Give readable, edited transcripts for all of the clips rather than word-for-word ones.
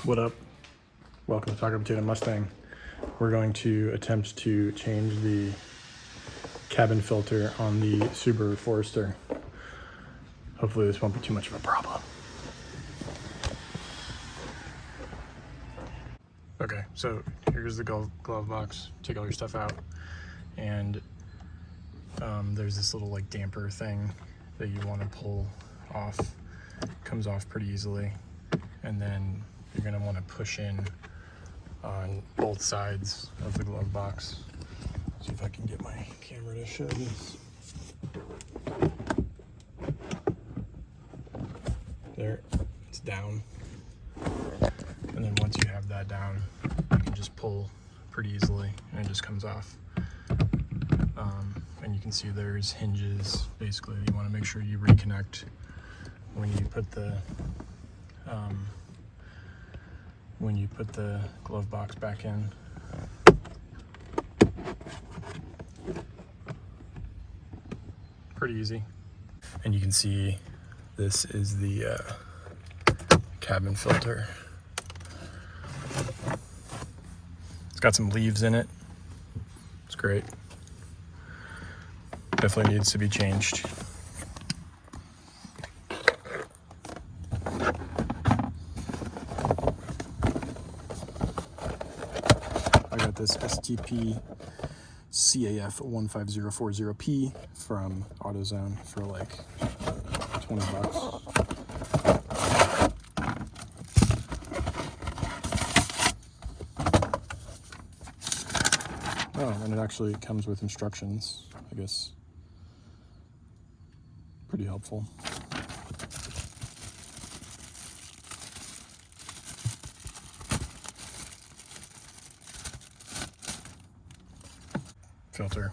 What up? Welcome to Taco Potato Mustang. We're going to attempt to change the cabin filter on the Subaru Forester. Hopefully this won't be too much of a problem. Okay, so here's the glove box. Take all your stuff out, and there's this little like damper thing that you want to pull off. It comes off pretty easily, and then you're going to want to push in on both sides of the glove box. See if I can get my camera to show this. There, it's down. And then once you have that down, you can just pull pretty easily and it just comes off. And you can see there's hinges. Basically, you want to make sure you reconnect when you put the glove box back in. Pretty easy. And you can see this is the cabin filter. It's got some leaves in it. It's great. Definitely needs to be changed. I got this STP CAF15040P from AutoZone for like 20 bucks. Oh, and it actually comes with instructions, I guess. Pretty helpful. Filter.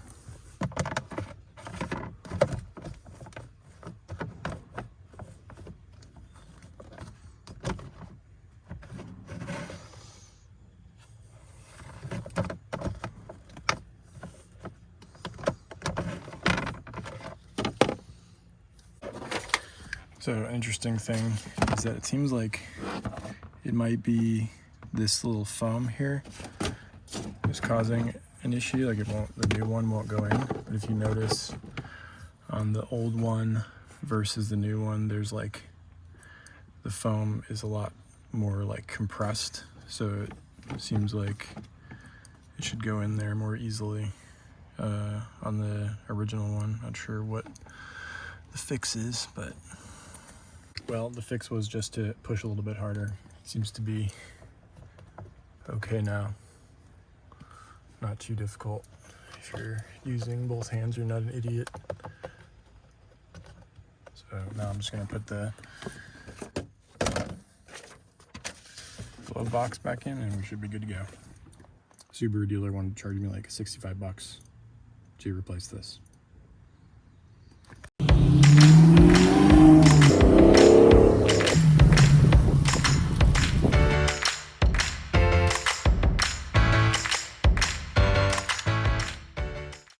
So an interesting thing is that it seems like it might be this little foam here is causing an issue. Like the new one won't go in. But if you notice on the old one versus the new one, there's like the foam is a lot more like compressed. So it seems like it should go in there more easily on the original one. Not sure what the fix is, but well, the fix was just to push a little bit harder. Seems to be okay now. Not too difficult. If you're using both hands, you're not an idiot. So now I'm just gonna put the glove box back in and we should be good to go. Subaru dealer wanted to charge me like 65 bucks to replace this.